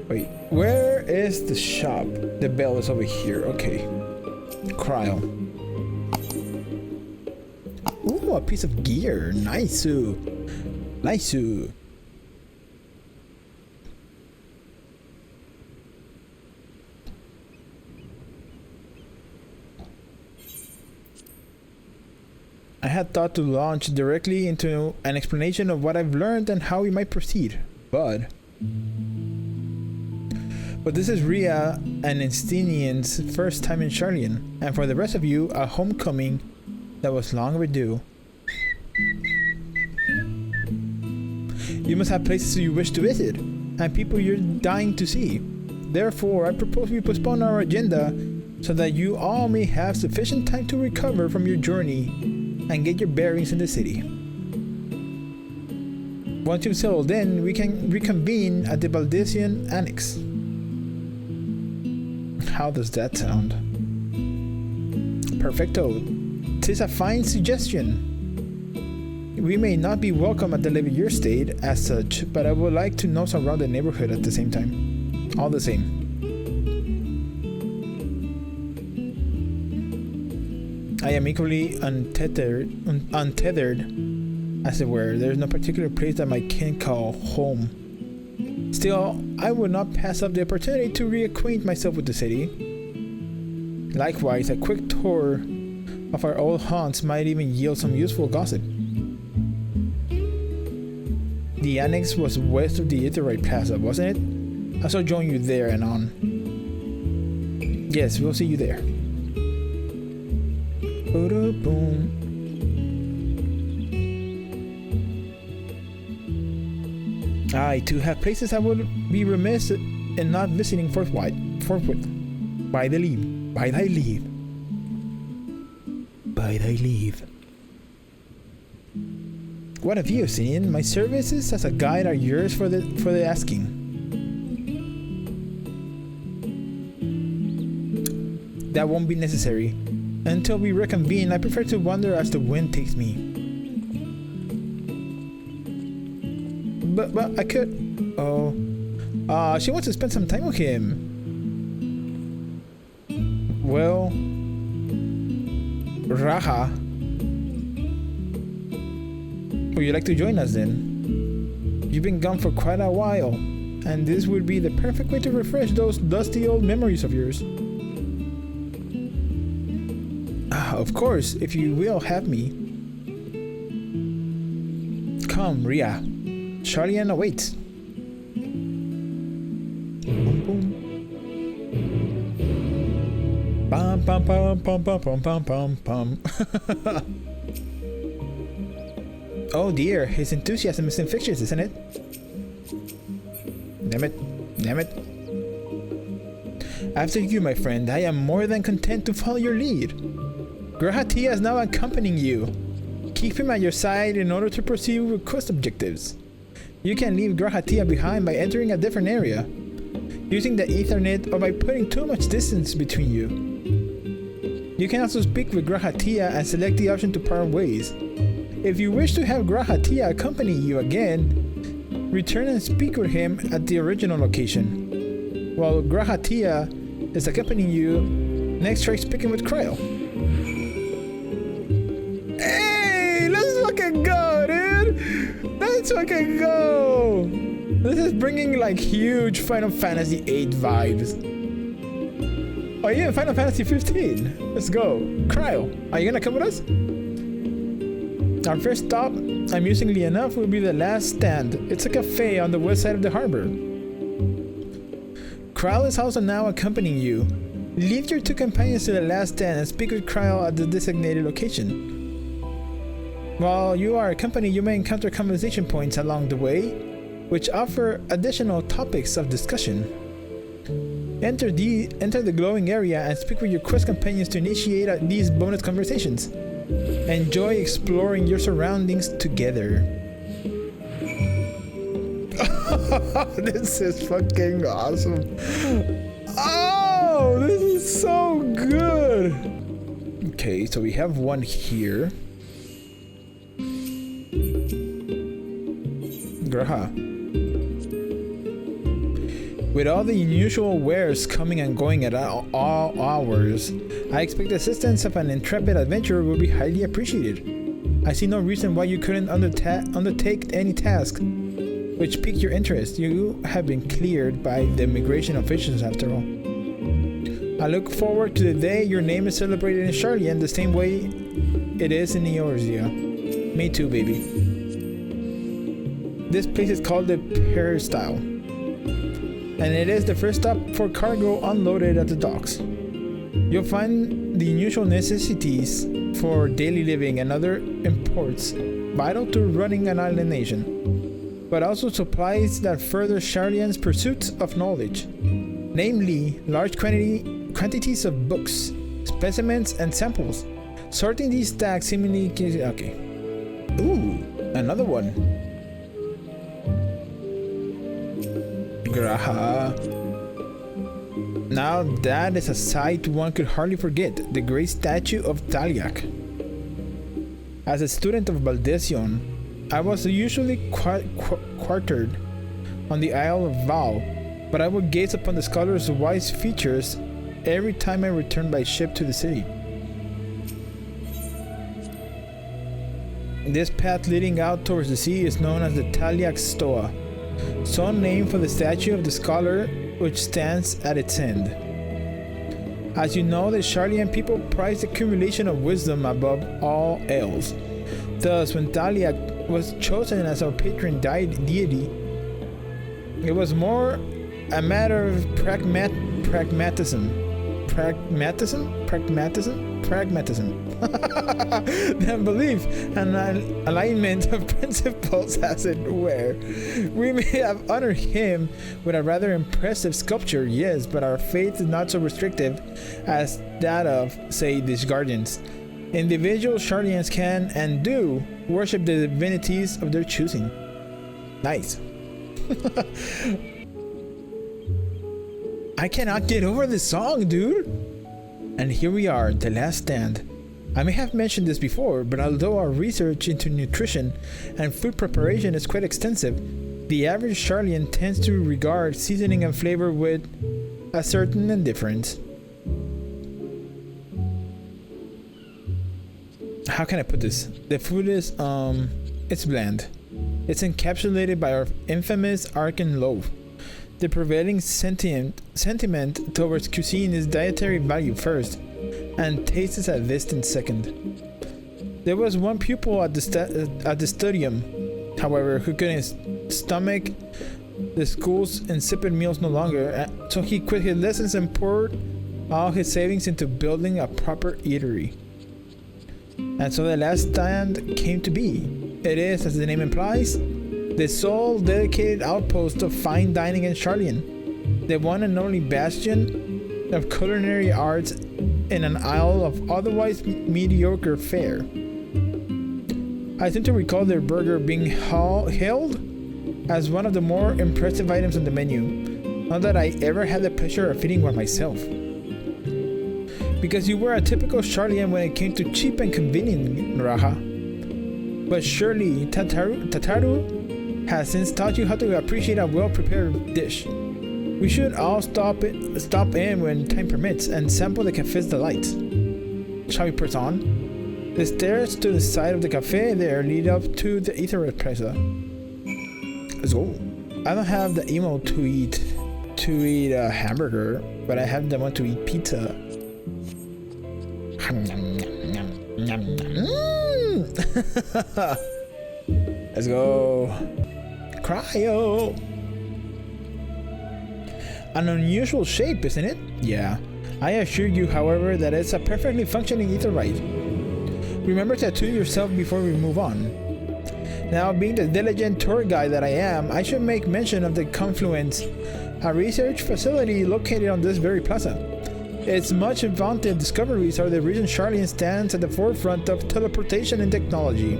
Wait, where is the shop? The bell is over here. Okay. Cryo. Ooh, a piece of gear. Nice. Nice. I had thought to launch directly into an explanation of what I've learned and how we might proceed, but this is Ria and Instinian's first time in Sharlayan, and for the rest of you, a homecoming that was long overdue. You must have places you wish to visit, and people you're dying to see. Therefore, I propose we postpone our agenda so that you all may have sufficient time to recover from your journey and get your bearings in the city. Once you've settled in, we can reconvene at the Baldessian Annex. How does that sound? Perfecto. 'Tis a fine suggestion. We may not be welcome at the Levier State as such, but I would like to know some around the neighborhood at the same time. All the same. I am equally untethered, as it were. There is no particular place that my kin call home. Still, I would not pass up the opportunity to reacquaint myself with the city. Likewise, a quick tour of our old haunts might even yield some useful gossip. The annex was west of the Aetheryte Plaza, wasn't it? I shall join you there and on. Yes, we'll see you there. Boom. I too have places I would be remiss in not visiting forthwith. By thy leave. By thy leave. By thy leave. What have you seen? My services as a guide are yours for the asking. That won't be necessary. Until we reconvene, I prefer to wander as the wind takes me. But I could... Oh. She wants to spend some time with him. Well... Raha. Would you like to join us then? You've been gone for quite a while, and this would be the perfect way to refresh those dusty old memories of yours. Of course, if you will have me. Come, Ria. Sharlayan awaits. Boom, boom. Bum, bum, bum, bum, bum, bum, bum, bum, bum. Oh dear, his enthusiasm is infectious, isn't it? Damn it. Damn it. After you, my friend, I am more than content to follow your lead. Grahatia is now accompanying you. Keep him at your side in order to pursue with quest objectives. You can leave Grahatia behind by entering a different area, using the Ethernet, or by putting too much distance between you. You can also speak with Grahatia and select the option to part ways. If you wish to have Grahatia accompany you again, return and speak with him at the original location. While Grahatia is accompanying you, next try speaking with Cryo. Hey, let's fucking go, dude! Let's fucking go! This is bringing like huge Final Fantasy VIII vibes. Oh yeah, Final Fantasy 15. Let's go. Cryo, are you gonna come with us? Our first stop, amusingly enough, will be the Last Stand. It's a cafe on the west side of the harbor. Cryo is also now accompanying you. Leave your two companions to the Last Stand and speak with Cryo at the designated location. While you are accompanied, you may encounter conversation points along the way, which offer additional topics of discussion. Enter the glowing area and speak with your quest companions to initiate these bonus conversations. Enjoy exploring your surroundings together. This is fucking awesome. Oh, this is so good. Okay, so we have one here. Graha. With all the unusual wares coming and going at all hours, I expect the assistance of an intrepid adventurer will be highly appreciated. I see no reason why you couldn't undertake any task which piqued your interest. You have been cleared by the immigration officials after all. I look forward to the day your name is celebrated in Sharlayan the same way it is in Eorzea. Me too, baby. This place is called the Peristyle, and it is the first stop for cargo unloaded at the docks. You'll find the unusual necessities for daily living and other imports vital to running an island nation, but also supplies that further Sharlayan's pursuits of knowledge, namely large quantities of books, specimens, and samples. Sorting these stacks seemingly... Okay. Ooh, another one. Graha. Now that is a sight one could hardly forget, the great statue of Taliak. As a student of Baldessian, I was usually quartered on the Isle of Val, but I would gaze upon the scholar's wise features every time I returned by ship to the city. This path leading out towards the sea is known as the Taliak Stoa, so named for the statue of the scholar which stands at its end. As you know, the Sharlayan people prize the accumulation of wisdom above all else. Thus, when Taliak was chosen as our patron deity, it was more a matter of pragmatism than belief and an alignment of principles, as it were. We may have honored him with a rather impressive sculpture, yes, but our faith is not so restrictive as that of, say, these guardians. Individual Sharlayans can and do worship the divinities of their choosing. Nice. I cannot get over this song, dude. And here we are, the last stand. I may have mentioned this before, but although our research into nutrition and food preparation is quite extensive, the average Sharlayan tends to regard seasoning and flavor with a certain indifference. How can I put this? The food is, it's bland. It's encapsulated by our infamous Arkan loaf. The prevailing sentiment towards cuisine is dietary value first, and taste is a distant second. There was one pupil at the studium, however, who couldn't stomach the school's insipid meals no longer, so he quit his lessons and poured all his savings into building a proper eatery. And so the last stand came to be. It is, as the name implies, the sole dedicated outpost of fine dining in Sharlayan, the one and only bastion of culinary arts in an isle of otherwise mediocre fare. I seem to recall their burger being hailed as one of the more impressive items on the menu, not that I ever had the pleasure of eating one myself. Because you were a typical Sharlayan when it came to cheap and convenient, Raha. But surely Tataru has since taught you how to appreciate a well-prepared dish. We should all stop in when time permits and sample the cafe's delights. Shall we press on? The stairs to the side of the cafe there lead up to the Ethereal Plaza. Let's go. I don't have the emo to eat a hamburger, but I have the one to eat pizza. Let's go. Cryo. An unusual shape, isn't it? Yeah. I assure you, however, that it's a perfectly functioning etherite. Remember to tattoo yourself before we move on. Now, being the diligent tour guide that I am, I should make mention of the Confluence, a research facility located on this very plaza. Its much vaunted discoveries are the reason Sharlayan stands at the forefront of teleportation and technology.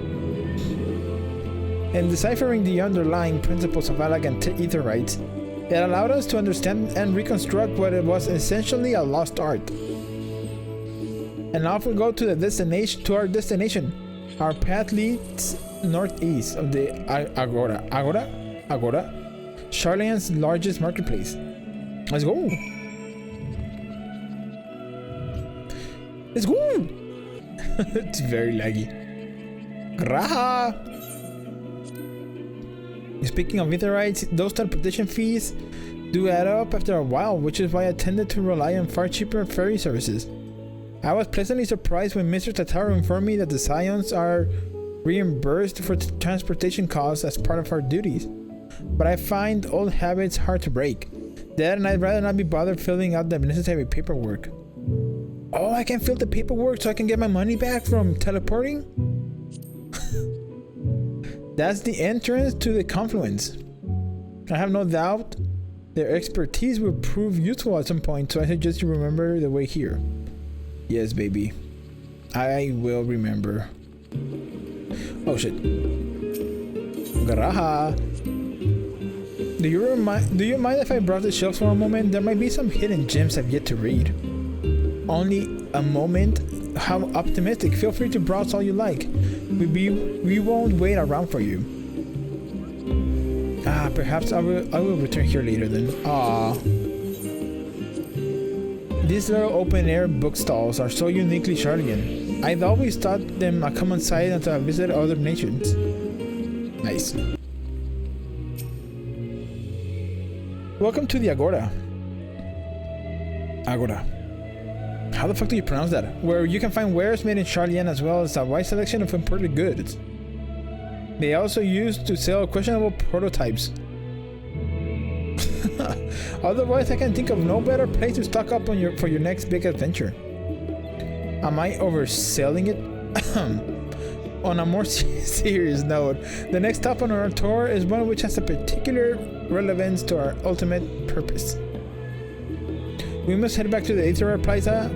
In deciphering the underlying principles of elegant etherites, it allowed us to understand and reconstruct what it was essentially a lost art. And off we go to our destination. Our path leads northeast of the Agora, Sharlayan's largest marketplace. Let's go. Let's go. It's very laggy. Graha. Speaking of meteorites, those teleportation fees do add up after a while, which is why I tended to rely on far cheaper ferry services. I was pleasantly surprised when Mr. Tataro informed me that the Scions are reimbursed for transportation costs as part of our duties. But I find old habits hard to break. That, and I'd rather not be bothered filling out the necessary paperwork. Oh, I can fill the paperwork so I can get my money back from teleporting? That's the entrance to the confluence. I have no doubt their expertise will prove useful at some point, so I suggest you remember the way here. Yes, baby. I will remember. Oh shit. Garaha. Do you mind if I browse the shelves for a moment? There might be some hidden gems I've yet to read. Only a moment? How optimistic. Feel free to browse all you like. We won't wait around for you. Ah, perhaps I will return here later then. Ah. These little open-air bookstalls are so uniquely Sharlayan. I've always thought them a common sight until I visited other nations. Nice. Welcome to the Agora. Agora. How the fuck do you pronounce that? Where you can find wares made in Sharlayan as well as a wide selection of imported goods. They also used to sell questionable prototypes. Otherwise, I can think of no better place to stock up on for your next big adventure. Am I overselling it? On a more serious note, the next stop on our tour is one which has a particular relevance to our ultimate purpose. We must head back to the Aether Plaza,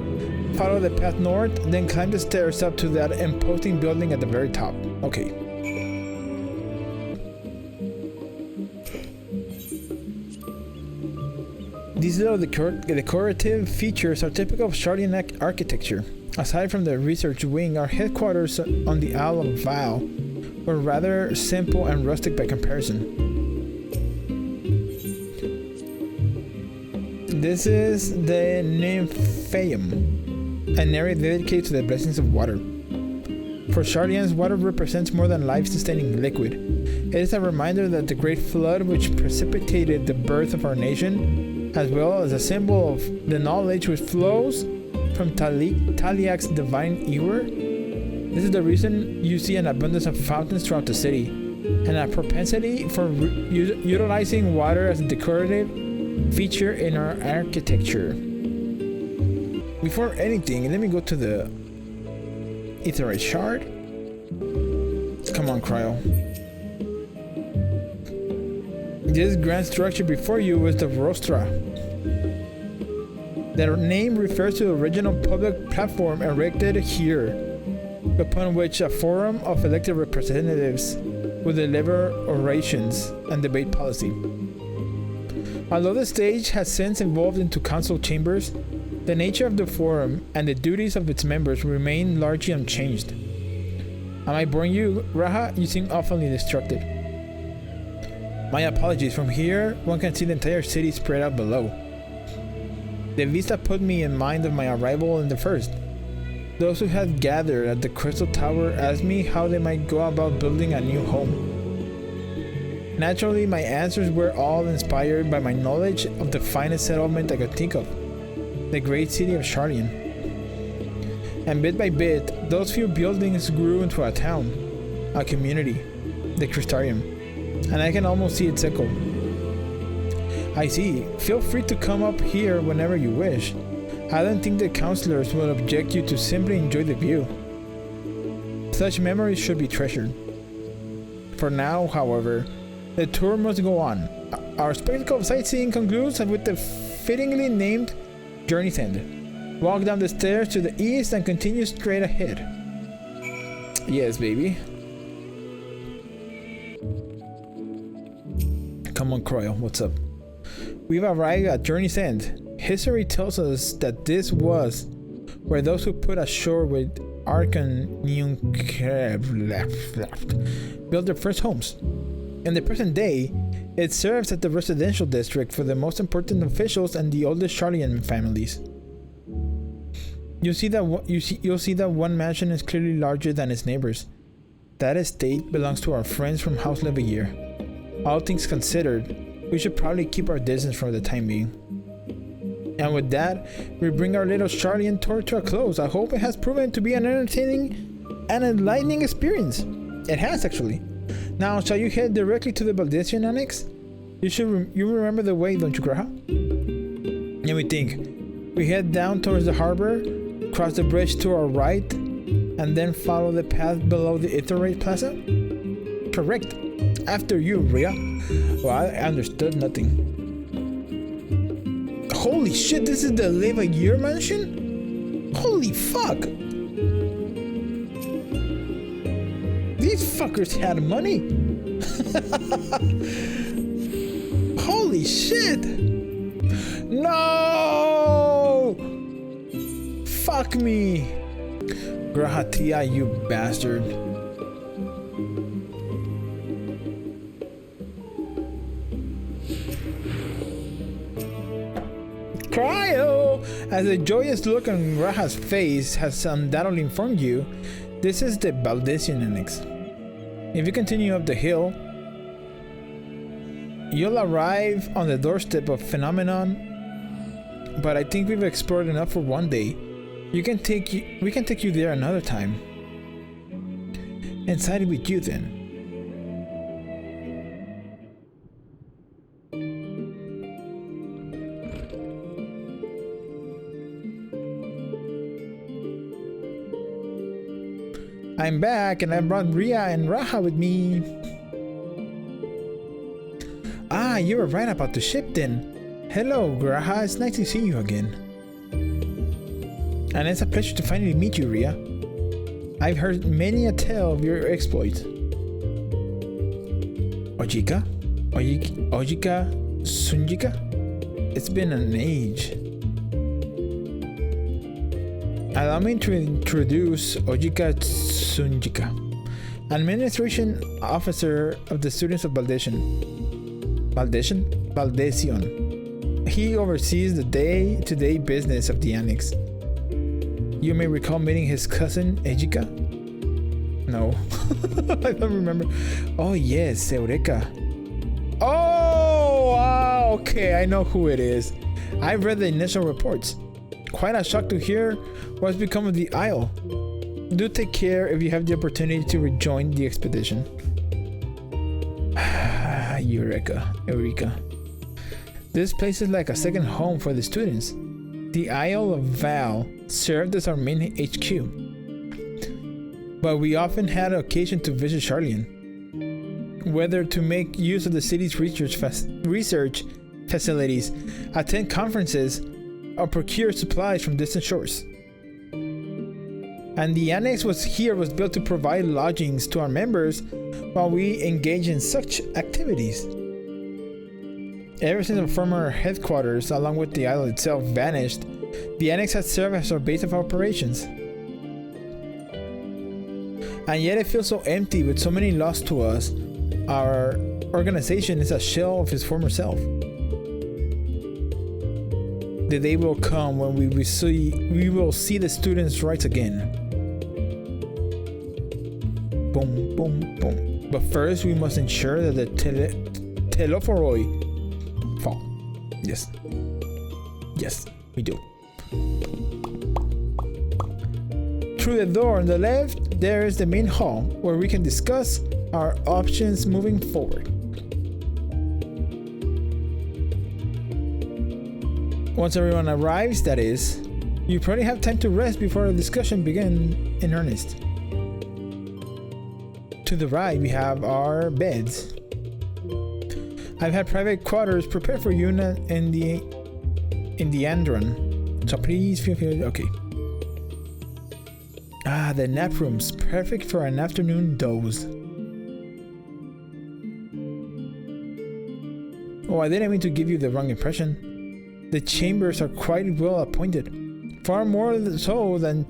follow the path north, then climb the stairs up to that imposing building at the very top. Okay. These little decorative features are typical of Sharlayan architecture. Aside from the research wing, our headquarters on the Isle of Val were rather simple and rustic by comparison. This is the Nymphaeum, an area dedicated to the blessings of water. For Sharlayans, water represents more than life-sustaining liquid. It is a reminder that the great flood which precipitated the birth of our nation, as well as a symbol of the knowledge which flows from Taliak's divine ewer. This is the reason you see an abundance of fountains throughout the city, and a propensity for utilizing water as a decorative feature in our architecture. Before anything, let me go to the Aetherite Shard. Come on, Cryo. This grand structure before you was the Rostra. The name refers to the original public platform erected here, upon which a forum of elected representatives would deliver orations and debate policy. Although the stage has since evolved into council chambers, the nature of the forum and the duties of its members remain largely unchanged. Am I boring you, Raha? You seem awfully distracted. My apologies. From here, one can see the entire city spread out below. The vista put me in mind of my arrival in the first. Those who had gathered at the Crystal Tower asked me how they might go about building a new home. Naturally, my answers were all inspired by my knowledge of the finest settlement I could think of, the great city of Sharlayan. And bit by bit, those few buildings grew into a town, a community, the Crystarium, and I can almost see its echo. I see. Feel free to come up here whenever you wish. I don't think the counselors will object you to simply enjoy the view. Such memories should be treasured. For now, however, the tour must go on. Our spectacle of sightseeing concludes with the fittingly named Journey's End. Walk down the stairs to the east and continue straight ahead. Yes, baby. Come on, Croyle, what's up? We've arrived at Journey's End. History tells us that this was where those who put ashore with built their first homes. In the present day, It serves as the residential district for the most important officials and the oldest Sharlayan families. You'll see that one mansion is clearly larger than its neighbors. That estate belongs to our friends from House Leveilleur. All things considered, we should probably keep our distance for the time being. And with that, we bring our little Sharlayan tour to a close. I hope it has proven to be an entertaining and enlightening experience. It has, actually. Now, shall you head directly to the Baldessian Annex? You remember the way, don't you, Graha? Let me think. We head down towards the harbor, cross the bridge to our right, and then follow the path below the Itherate Plaza? Correct. After you, Rhea. Well, I understood nothing. Holy shit, this is the Leveilleur mansion? Holy fuck! These fuckers had money! Holy shit! No! Fuck me! Grahatia, you bastard. Cryo! As a joyous look on Graha's face has undoubtedly informed you, this is the Baldessian Annex. If you continue up the hill, you'll arrive on the doorstep of Phenomenon, but I think we've explored enough for one day. We can take you there another time. Inside with you then. I'm back and I brought Rhea and Raha with me. Ah, you were right about the ship then. Hello, Graha, it's nice to see you again. And it's a pleasure to finally meet you, Rhea. I've heard many a tale of your exploits. Ojika? Ojika? Sunjika? It's been an age. Allow me to introduce Ojika Sunjika, Administration Officer of the Students of Baldessian. Baldessian. He oversees the day-to-day business of the Annex. You may recall meeting his cousin, Ejika? No. I don't remember. Oh yes, Eureka. Oh, wow, okay, I know who it is. I've read the initial reports. Quite a shock to hear what's become of the Isle. Do take care if you have the opportunity to rejoin the expedition. Eureka. This place is like a second home for the students. The Isle of Val served as our main HQ, but we often had occasion to visit Sharlayan, whether to make use of the city's research facilities, attend conferences, or procure supplies from distant shores. And the annex was built to provide lodgings to our members while we engage in such activities. Ever since our former headquarters, along with the island itself, vanished, the annex has served as our base of operations. And yet it feels so empty with so many lost to us. Our organization is a shell of its former self. The day will come when we will see the students' rights again. Boom, boom, boom. But first, we must ensure that the Telophoroi fall. Yes. Yes, we do. Through the door on the left, there is the main hall where we can discuss our options moving forward. Once everyone arrives, that is, you probably have time to rest before the discussion begins in earnest. To the right, we have our beds. I've had private quarters prepared for you in the Andron, so please feel free. Okay. Ah, the nap room's perfect for an afternoon doze. Oh, I didn't mean to give you the wrong impression. The chambers are quite well appointed, far more so than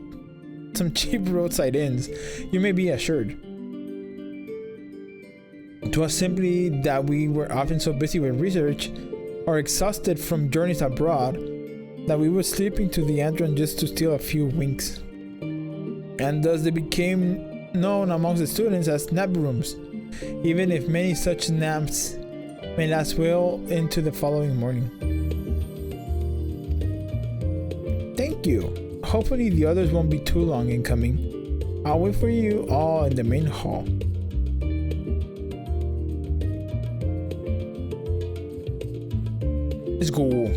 some cheap roadside inns, you may be assured. It was simply that we were often so busy with research or exhausted from journeys abroad that we would slip into the entrance just to steal a few winks. And thus they became known amongst the students as nap rooms, even if many such naps may last well into the following morning. Thank you. Hopefully the others won't be too long in coming. I'll wait for you all in the main hall. Let's go.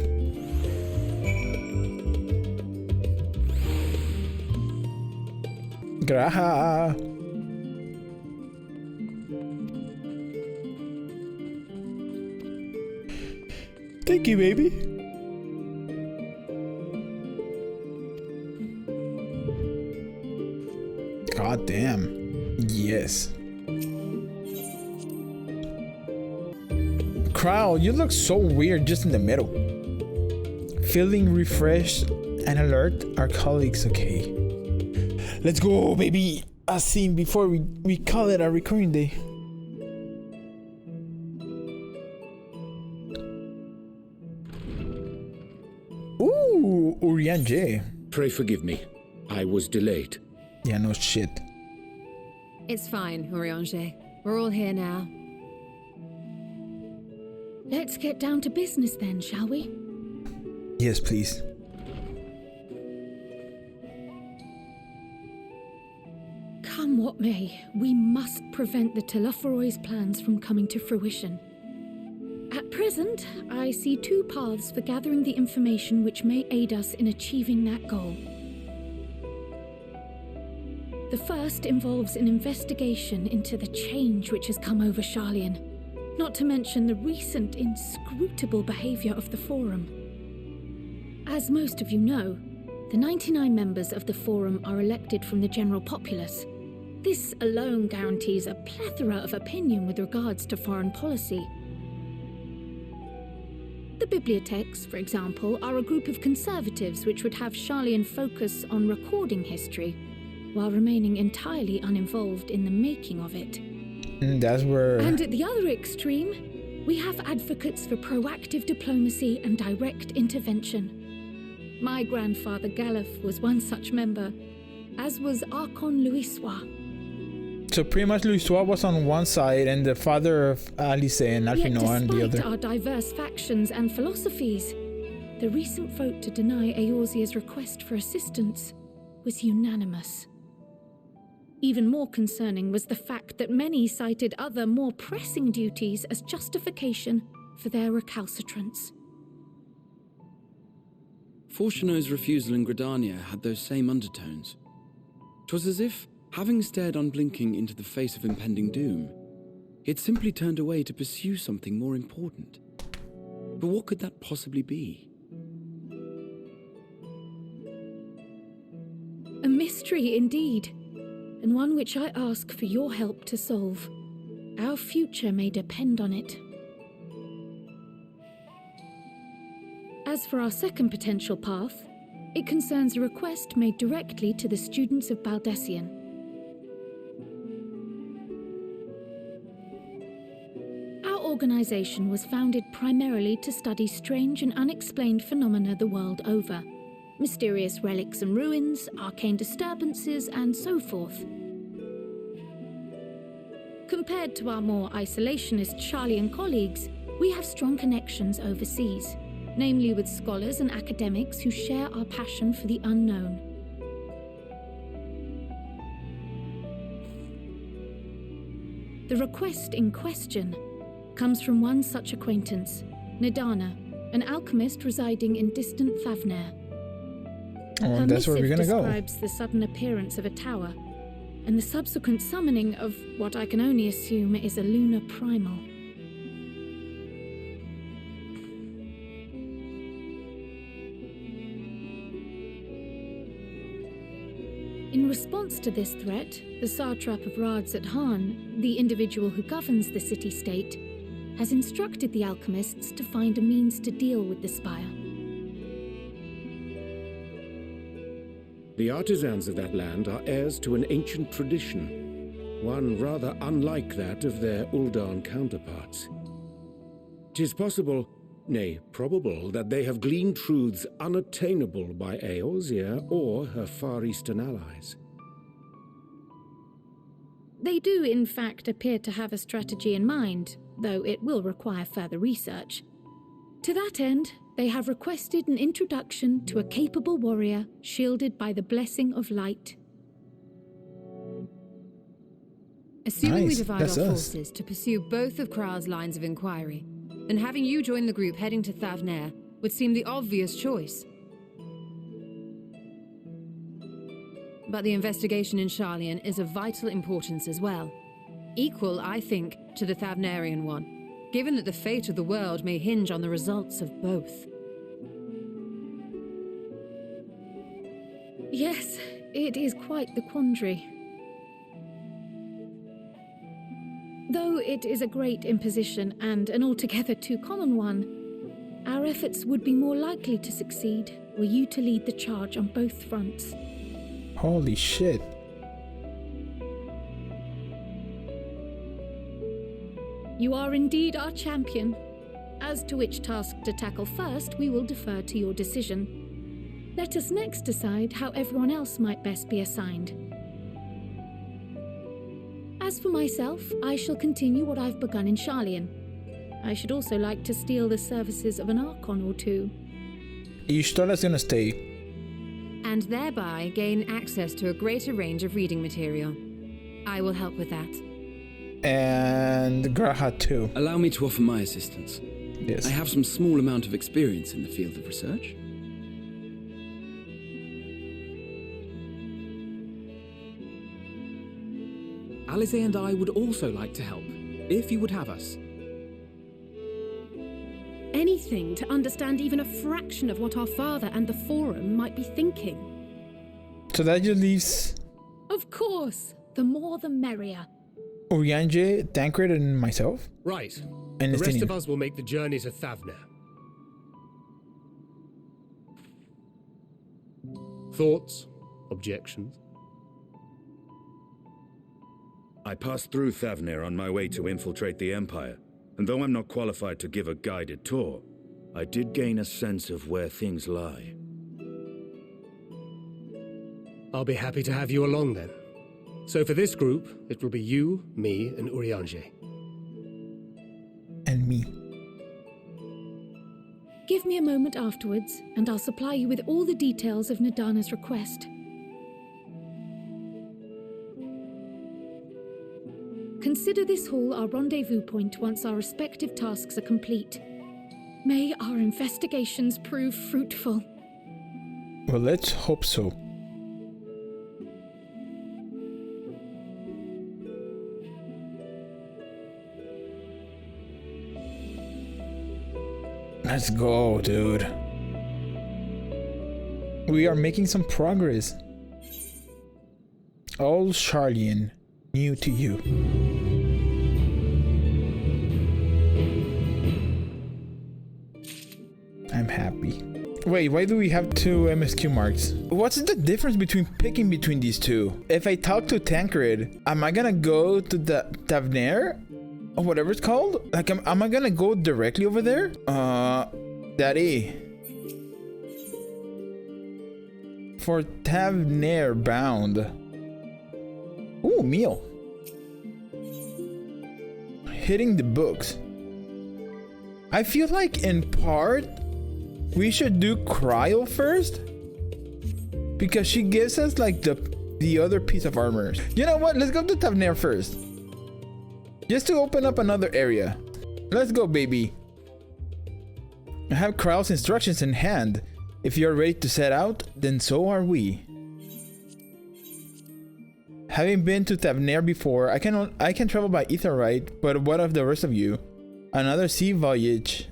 Graha. Thank you, baby. God damn. Yes. Crowd, you look so weird just in the middle. Feeling refreshed and alert, our colleagues okay. Let's go, baby. A scene before we call it a recording day. Ooh, Urian J. Pray forgive me. I was delayed. Yeah, no shit. It's fine, Uriange. We're all here now. Let's get down to business then, shall we? Yes, please. Come what may, we must prevent the Telophoroid's plans from coming to fruition. At present, I see two paths for gathering the information which may aid us in achieving that goal. The first involves an investigation into the change which has come over Sharlayan, not to mention the recent inscrutable behavior of the Forum. As most of you know, the 99 members of the Forum are elected from the general populace. This alone guarantees a plethora of opinion with regards to foreign policy. The bibliotheques, for example, are a group of conservatives which would have Sharlayan focus on recording history, while remaining entirely uninvolved in the making of it. That's where... And at the other extreme, we have advocates for proactive diplomacy and direct intervention. My grandfather Galef was one such member, as was Archon Louisois. So pretty much Louisois was on one side and the father of Alice and Alfino on the other. Despite our diverse factions and philosophies, the recent vote to deny Eorzea's request for assistance was unanimous. Even more concerning was the fact that many cited other, more pressing duties as justification for their recalcitrance. Fortuno's refusal in Gridania had those same undertones. 'Twas as if, having stared unblinking into the face of impending doom, he had simply turned away to pursue something more important. But what could that possibly be? A mystery indeed, and one which I ask for your help to solve. Our future may depend on it. As for our second potential path, it concerns a request made directly to the Students of Baldessian. Our organization was founded primarily to study strange and unexplained phenomena the world over. Mysterious relics and ruins, arcane disturbances, and so forth. Compared to our more isolationist Sharlayan colleagues, we have strong connections overseas, namely with scholars and academics who share our passion for the unknown. The request in question comes from one such acquaintance, Nadana, an alchemist residing in distant THAVNAIR. Oh, that's where we're gonna go. Describes the sudden appearance of a tower and the subsequent summoning of what I can only assume is a lunar primal. In response to this threat, the satrap of Rads at Han, the individual who governs the city-state, has instructed the alchemists to find a means to deal with the spire. The artisans of that land are heirs to an ancient tradition. one rather unlike that of their Uldan counterparts. 'Tis possible, nay, probable, that they have gleaned truths unattainable by Eorzea or her Far Eastern allies. They do, in fact, appear to have a strategy in mind, though it will require further research. To that end, they have requested an introduction to a capable warrior shielded by the blessing of light. Assuming we Nice, divide that's our us. forces to pursue both of Kral's lines of inquiry, then having you join the group heading to THAVNAIR would seem the obvious choice. But the investigation in Sharlayan is of vital importance as well. Equal, I think, to the THAVNAIRian one, given that the fate of the world may hinge on the results of both. Yes, it is quite the quandary. Though it is a great imposition and an altogether too common one, our efforts would be more likely to succeed were you to lead the charge on both fronts. Holy shit. You are indeed our champion. As to which task to tackle first, we will defer to your decision. Let us next decide how everyone else might best be assigned. As for myself, I shall continue what I've begun in Sharlayan. I should also like to steal the services of an Archon or two. Ishtala's gonna stay. And thereby gain access to a greater range of reading material. I will help with that. And Graha too. Allow me to offer my assistance. Yes. I have some small amount of experience in the field of research. Alice and I would also like to help, if you would have us. Anything to understand even a fraction of what our father and the Forum might be thinking. So that just leaves Of course, the more the merrier. Urianger, Tancred, and myself. Right. And The rest Estinian. of us will make the journey to THAVNAIR. Thoughts? Objections? I passed through THAVNAIR on my way to infiltrate the Empire, and though I'm not qualified to give a guided tour, I did gain a sense of where things lie. I'll be happy to have you along then. So for this group, it will be you, me, and Urianger. And me. Give me a moment afterwards, and I'll supply you with all the details of Nadana's request. Consider this hall our rendezvous point once our respective tasks are complete. May our investigations prove fruitful. Well, let's hope so. Let's go, dude. We are making some progress. All Sharlayan, new to you. I'm happy. Wait, why do we have two MSQ marks? What's the difference between picking between these two? If I talk to Tancred, am I gonna go to the THAVNAIR? Or whatever it's called? Like, am I gonna go directly over there? Daddy. For THAVNAIR bound. Ooh, meal. Hitting the books. I feel like in part, we should do Cryo first. Because she gives us like the other piece of armor. You know what? Let's go to THAVNAIR first. Just to open up another area. Let's go, baby. I have Kral's instructions in hand. If you're ready to set out, then so are we. Having been to THAVNAIR before, I can travel by ether right, but what of the rest of you? Another sea voyage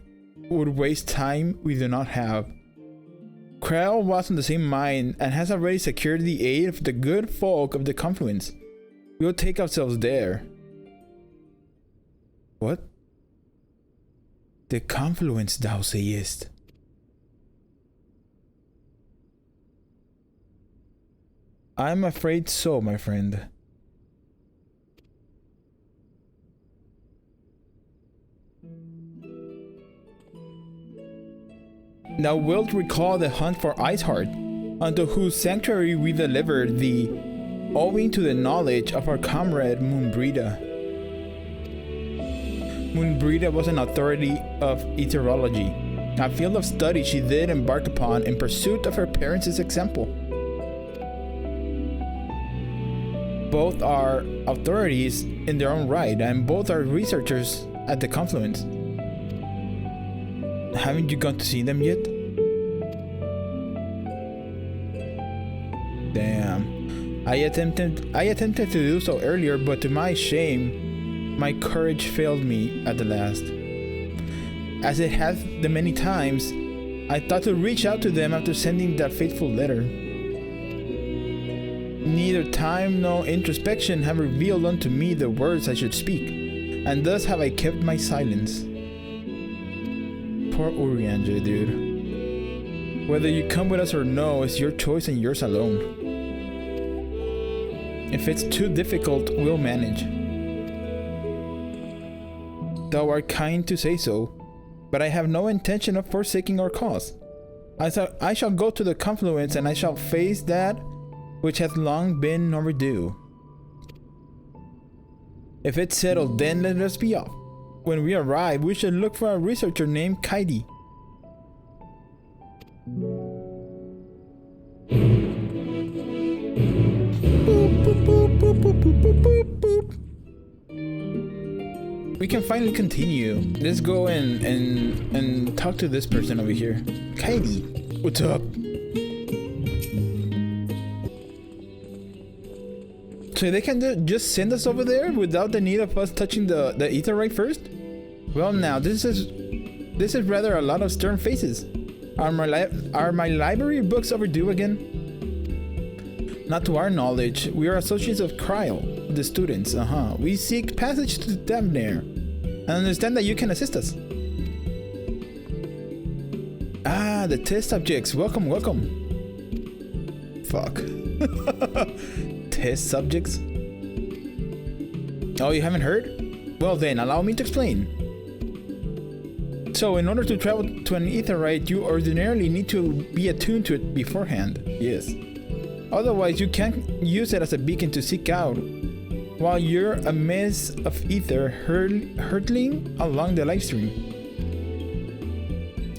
would waste time we do not have. Kral was on the same mind and has already secured the aid of the good folk of the Confluence. We will take ourselves there. What? The Confluence, thou sayest. I'm afraid so, my friend. Thou wilt recall the hunt for Iceheart, unto whose sanctuary we delivered thee, owing to the knowledge of our comrade Moonbrida. Moonbrida was an authority of aetherology, a field of study she did embark upon in pursuit of her parents' example. Both are authorities in their own right, and both are researchers at the Confluence. Haven't you gone to see them yet? Damn. I attempted to do so earlier, but to my shame, my courage failed me at the last. As it has the many times, I thought to reach out to them after sending that fateful letter. Neither time nor introspection have revealed unto me the words I should speak, and thus have I kept my silence. Poor Urianger, dude. Whether you come with us or no is your choice and yours alone. If it's too difficult, we'll manage. Thou art kind to say so, but I have no intention of forsaking our cause. I shall go to the Confluence, and I shall face that which hath long been overdue. If it's settled, then let us be off. When we arrive, we should look for a researcher named Kaidi. We can finally continue. Let's go and talk to this person over here. Kaidi, what's up? So they can just send us over there without the need of us touching the aetherite first? Well, now this is rather a lot of stern faces. Are my library books overdue again? Not to our knowledge. We are associates of Kryl, the students. We seek passage to THAVNAIR, and understand that you can assist us. Ah, the test subjects. Welcome, welcome. Fuck. Test subjects? Oh, you haven't heard? Well then, allow me to explain. So, in order to travel to an aetherite, you ordinarily need to be attuned to it beforehand. Yes. Otherwise, you can't use it as a beacon to seek out while you're a mess of ether hurtling along the livestream.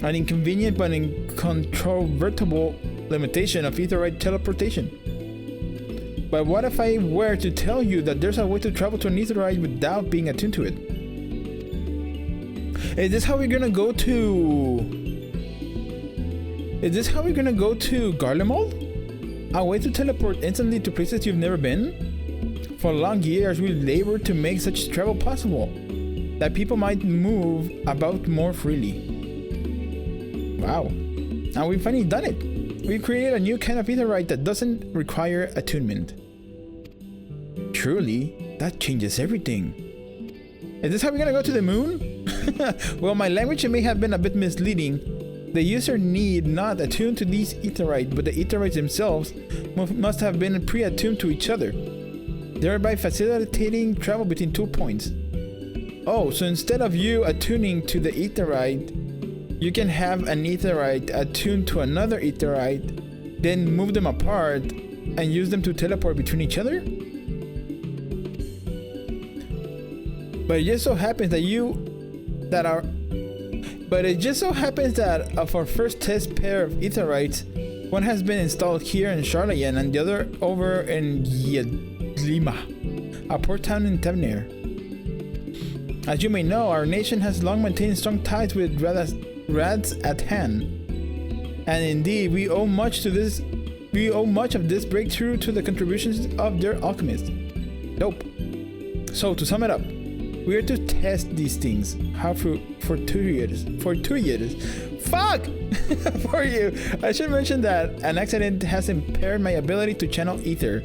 An inconvenient but incontrovertible limitation of aetherite teleportation. But what if I were to tell you that there's a way to travel to an aetherite without being attuned to it? Is this how we're gonna go to Garlemald? A way to teleport instantly to places you've never been? For long years we labored to make such travel possible, that people might move about more freely. Wow. And we've finally done it. We created a new kind of aetherite that doesn't require attunement. Truly, that changes everything. Is this how we're gonna go to the moon? Well, my language may have been a bit misleading. The user need not attune to these aetherites, but the aetherites themselves must have been pre-attuned to each other, thereby facilitating travel between 2 points. Oh, so instead of you attuning to the aetherite, you can have an aetherite attuned to another aetherite, then move them apart and use them to teleport between each other? But it just so happens that of our first test pair of aetherites, one has been installed here in Sharlayan and the other over in Yedlima, a port town in THAVNAIR. As you may know, our nation has long maintained strong ties with Rads at hand, and indeed we owe much of this breakthrough to the contributions of their alchemists. Dope. So to sum it up, we are to test these things. How for 2 years. For 2 years. Fuck! For you. I should mention that an accident has impaired my ability to channel ether.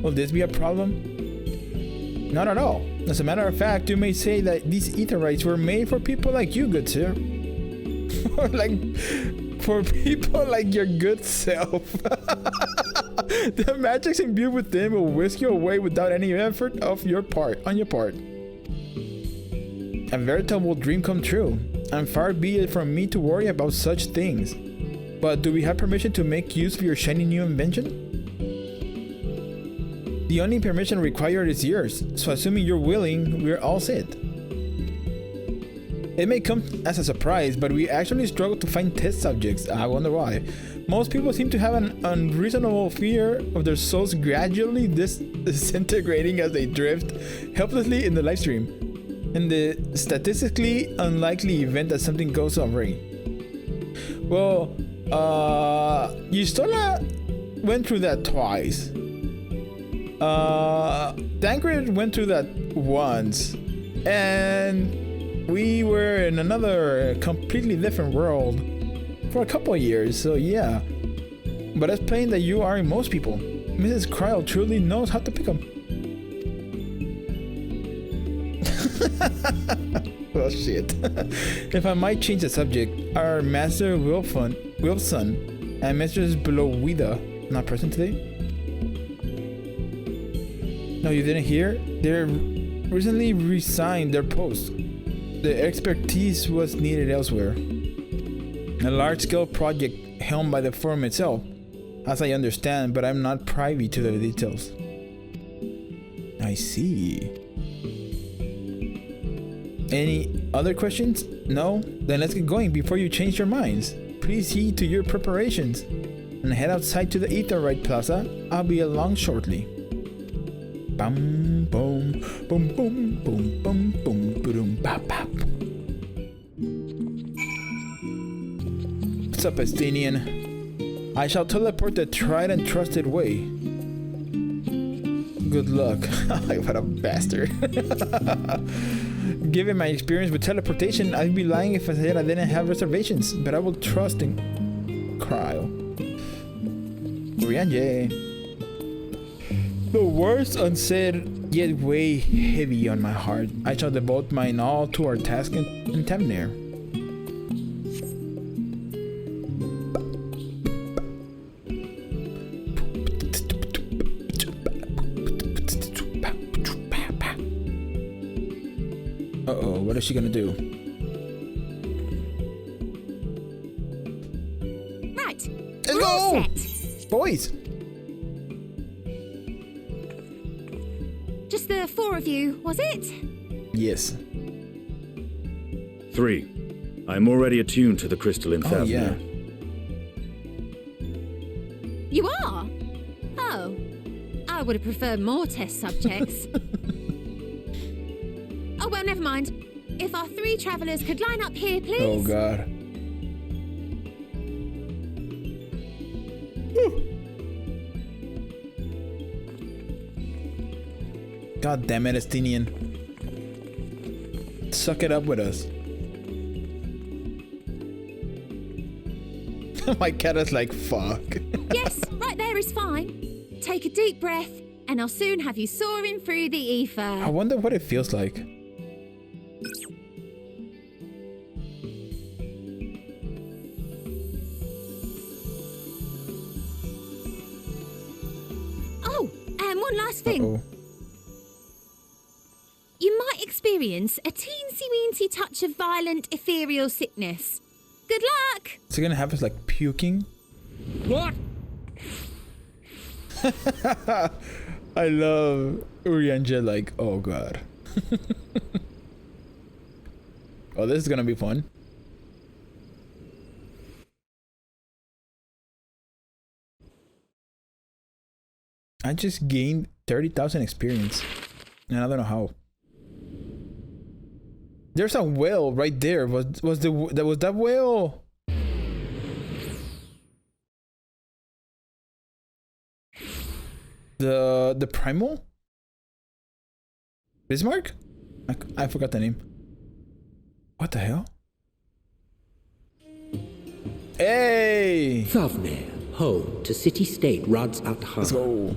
Will this be a problem? Not at all. As a matter of fact, you may say that these aetherites were made for people like you, good sir. For people like your good self. The magics imbued with them will whisk you away without any effort on your part. A veritable dream come true, and far be it from me to worry about such things. But do we have permission to make use of your shiny new invention? The only permission required is yours, so assuming you're willing, we're all set. It may come as a surprise, but we actually struggle to find test subjects. I wonder why. Most people seem to have an unreasonable fear of their souls gradually disintegrating as they drift helplessly in the live stream. In the statistically unlikely event that something goes awry. Well, Yustola went through that twice. Tancred went through that once. And we were in another completely different world for a couple of years, so yeah. But that's plain that you are in most people. Mrs. Cryle truly knows how to pick them. Oh shit. If I might change the subject, are Master Wilson and Mistress Blowida not present today? No, you didn't hear? They recently resigned their posts. The expertise was needed elsewhere. A large-scale project helmed by the forum itself, as I understand, but I'm not privy to the details. I see. Any other questions? No? Then let's get going before you change your minds. Please heed to your preparations and head outside to the Aetherite Plaza. I'll be along shortly. Bum boom boom boom boom boom boom boom bap bap. What's up, Estinian? I shall teleport the tried and trusted way. Good luck. What a bastard. Given my experience with teleportation, I'd be lying if I said I didn't have reservations, but I will trust in Cryle. Urianje. The words unsaid, yet weigh heavy on my heart. I shall devote mine all to our task in THAVNAIR. Uh-oh, what is she gonna do? Right, let's we're all go! set. Boys! Just the four of you, was it? Yes. 3. I'm already attuned to the crystal in THAVNAIR. Oh, yeah. You are? Oh, I would have preferred more test subjects. Oh, well, never mind. If our 3 travelers could line up here, please. Oh, God. God damn it, Estinian. Suck it up with us. My cat is like, fuck. Yes, right there is fine. Take a deep breath, and I'll soon have you soaring through the ether. I wonder what it feels like. Oh, and one last thing. Uh-oh. You might experience a teensy-weensy touch of violent ethereal sickness. Good luck! Is it gonna happen like puking? What? I love Urianja like, oh god. Oh, this is gonna be fun. I just gained 30,000 experience. And I don't know how. There's a whale right there. Was that whale? The primal? Bismarck? I forgot the name. What the hell? Hey! THAVNAIR, home to city-state Rads at Let's go.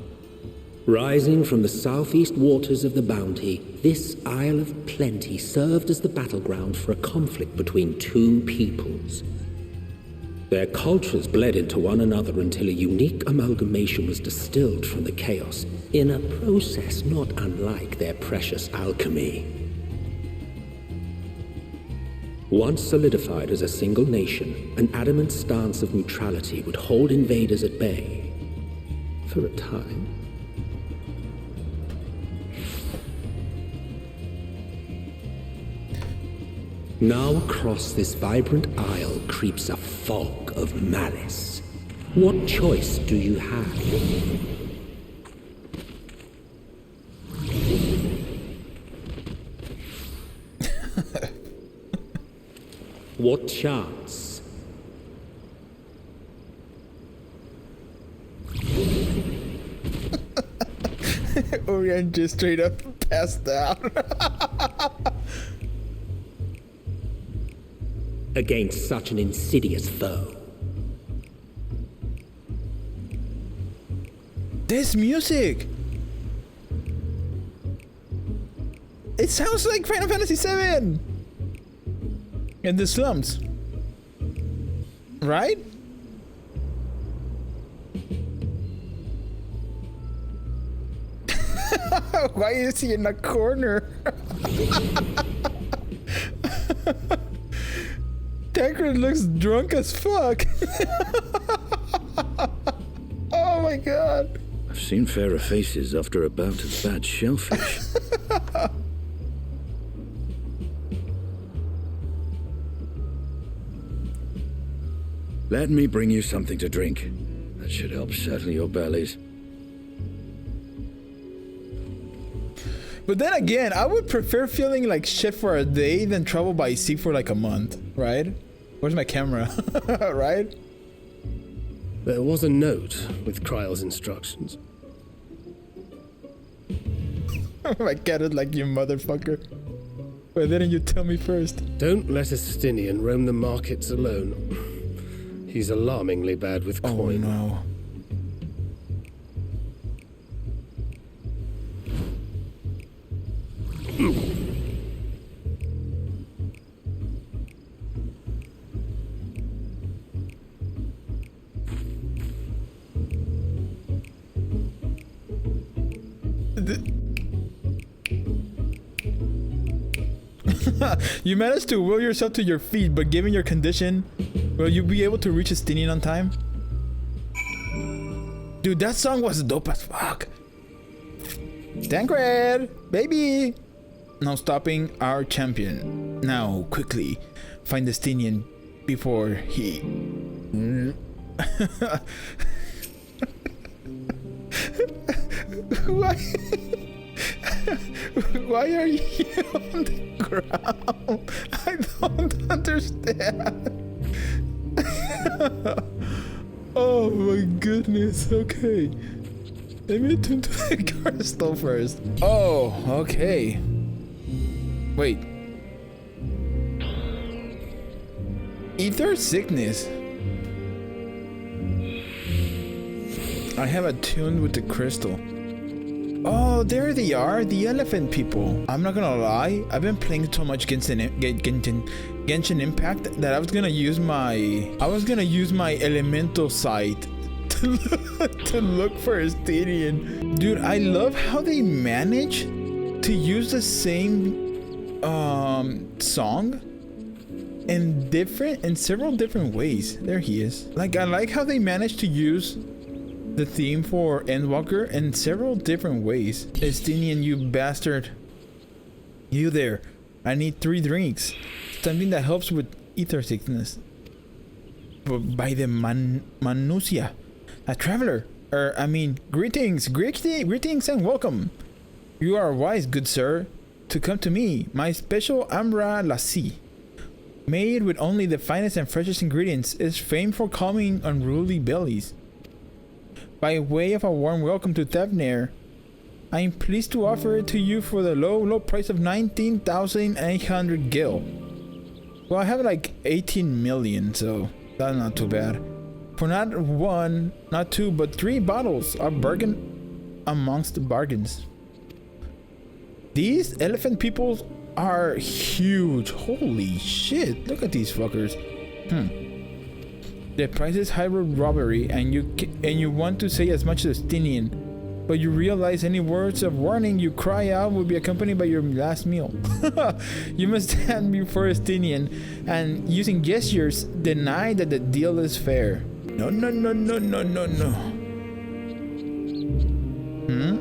Rising from the southeast waters of the Bounty, this Isle of Plenty served as the battleground for a conflict between 2 peoples. Their cultures bled into one another until a unique amalgamation was distilled from the chaos, in a process not unlike their precious alchemy. Once solidified as a single nation, an adamant stance of neutrality would hold invaders at bay. For a time. Now across this vibrant isle creeps a fog of malice. What choice do you have? What chance? Orion just straight up passed out. Against such an insidious foe. This music! It sounds like Final Fantasy VII! In the slums. Right? Why is he in the corner? Tancred looks drunk as fuck. Oh my god. I've seen fairer faces after a bout of bad shellfish. Let me bring you something to drink. That should help settle your bellies. But then again, I would prefer feeling like shit for a day than travel by sea for like a month, right? Where's my camera? Right? There was a note with Kryle's instructions. I get it, like, you motherfucker. Why didn't you tell me first? Don't let a Stinian roam the markets alone. He's alarmingly bad with coin. Oh no. You managed to will yourself to your feet, but given your condition, will you be able to reach Estinian on time? Dude, that song was dope as fuck. Tancred, baby! Now stopping our champion. Now, quickly, find Estinian before he... Why are you on the ground? I don't understand. Oh my goodness, okay. Let me attune to the crystal first. Oh, okay. Wait. Ether sickness. I have attuned with the crystal. Oh, there they are, the elephant people. I'm not gonna lie, I've been playing so much Genshin Impact that I was gonna use my elemental sight to look for Estinian. Dude, I love how they manage to use the same song in several different ways. There he is. Like, I like how they managed to use the theme for Endwalker in several different ways. Estinian, you bastard. You there. I need 3 drinks. Something that helps with ether sickness. By the Manusia. A traveler. Greetings and welcome. You are wise, good sir, to come to me, my special Ambra Lassie. Made with only the finest and freshest ingredients, is famed for calming unruly bellies. By way of a warm welcome to THAVNAIR, I am pleased to offer it to you for the low price of 19,800 gil. Well, I have like 18 million, so that's not too bad. For not 1, not 2, but 3 bottles, a bargain amongst the bargains. These elephant peoples are huge. Holy shit, look at these fuckers. The price is hybrid robbery, and you want to say as much as Estinian, but you realize any words of warning you cry out will be accompanied by your last meal. You must stand before Estinian and, using gestures, deny that the deal is fair. No.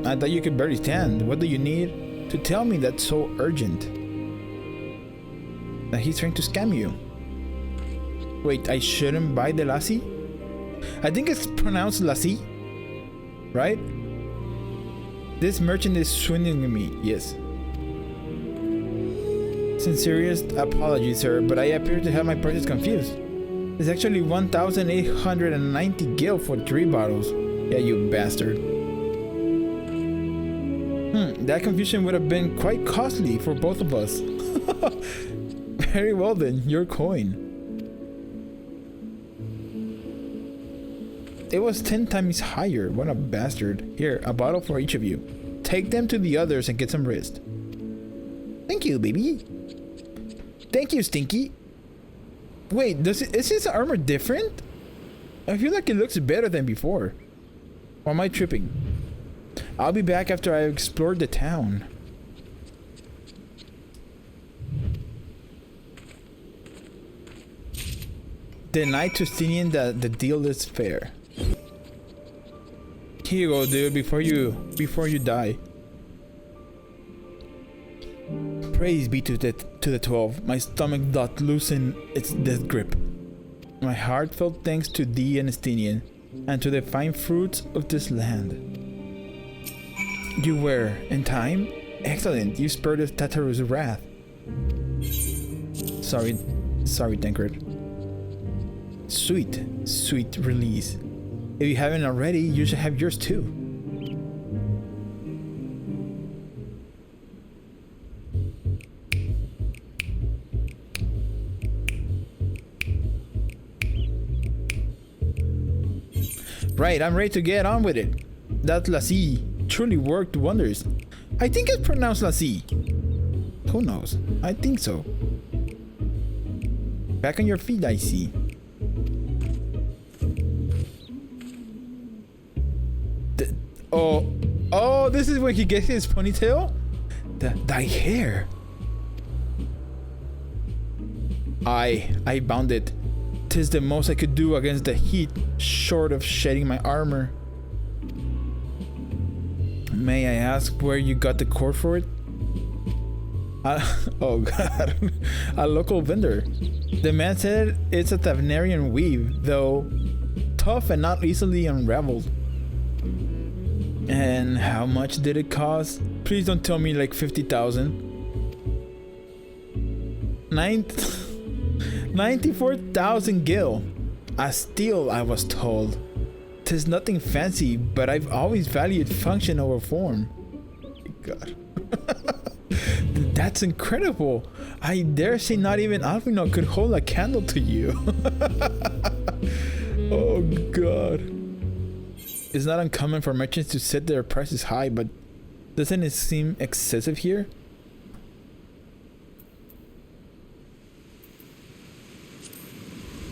I thought you could barely stand. What do you need to tell me that's so urgent? That he's trying to scam you. Wait, I shouldn't buy the lassie? I think it's pronounced lassie, right? This merchant is swindling me, yes. Sincerest apologies, sir, but I appear to have my purchase confused. It's actually 1,890 gil for 3 bottles. Yeah, you bastard. That confusion would have been quite costly for both of us. Very well then, your coin. It was 10 times higher. What a bastard. Here, a bottle for each of you. Take them to the others and get some rest. Thank you, baby. Thank you, Stinky. Wait, is his armor different? I feel like it looks better than before. Or am I tripping? I'll be back after I explored the town. Deny to Estinian that the deal is fair. Here you go, dude, before you die. Praise be to the 12. My stomach doth loosen its death grip. My heartfelt thanks to thee and Estinian, and to the fine fruits of this land. You were in time? Excellent, you spared the Tataru's wrath. Sorry, Tancred. Sweet release. If you haven't already, you should have yours too. Right, I'm ready to get on with it. That lassie truly worked wonders. I think it's pronounced lassie. Who knows? I think so. Back on your feet, I see. Oh, this is when he gets his ponytail? Thy hair. I bound it. 'Tis the most I could do against the heat, short of shedding my armor. May I ask where you got the cord for it? Oh god. A local vendor. The man said it's a Thavnairian weave, though tough and not easily unraveled. And how much did it cost? Please don't tell me like 50,000. 94,000 gil. A steal, I was told. 'Tis nothing fancy, but I've always valued function over form. God. That's incredible. I dare say not even Alvino could hold a candle to you. Oh god. It's not uncommon for merchants to set their prices high, but doesn't it seem excessive here?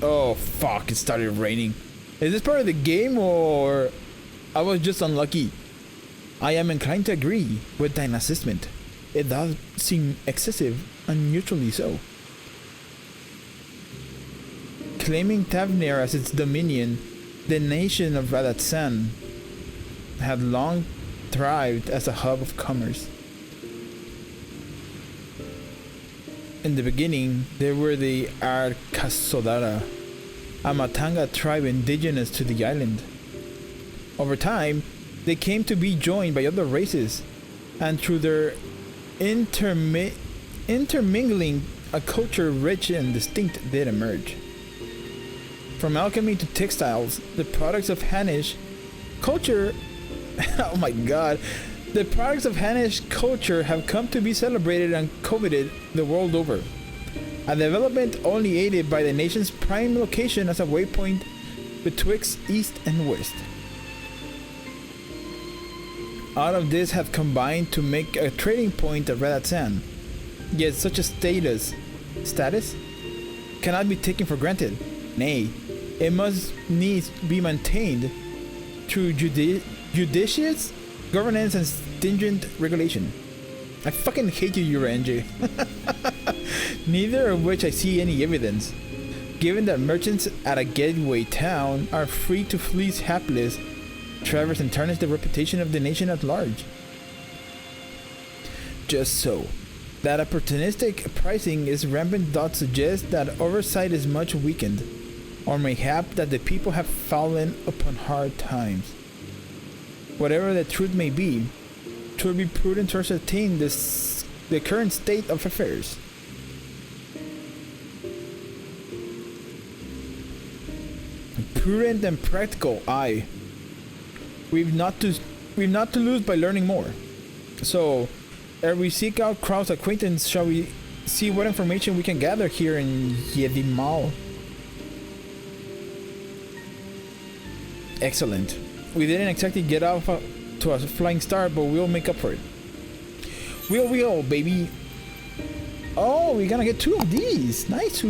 Oh fuck, it started raining. Is this part of the game or I was just unlucky? I am inclined to agree with thine assessment. It does seem excessive, unusually so. Claiming Thavnair as its dominion, the nation of Radatsan had long thrived as a hub of commerce. In the beginning, there were the Arkasodara, a Matanga tribe indigenous to the island. Over time, they came to be joined by other races, and through their intermingling, a culture rich and distinct did emerge. From alchemy to textiles, the products of Hanish culture oh my god, the products of Hanish culture have come to be celebrated and coveted the world over. A development only aided by the nation's prime location as a waypoint betwixt east and west. All of this have combined to make a trading point of Radatsan. Yet such a status cannot be taken for granted. Nay, it must needs be maintained through judicious governance and stringent regulation. I fucking hate you, Uranji. Neither of which I see any evidence. Given that merchants at a gateway town are free to fleece hapless travelers and tarnish the reputation of the nation at large. Just so. That opportunistic pricing is rampant does suggest that oversight is much weakened, or mayhap that the people have fallen upon hard times. Whatever the truth may be, it would be prudent to ascertain the current state of affairs. Prudent and practical, aye. We've not to lose by learning more. So, ere we seek out Krau's acquaintance, shall we see what information we can gather here in Yedimal? Excellent. We didn't exactly get off to a flying start, but we'll make up for it. We'll, baby. Oh, we're gonna get 2 of these. Nice.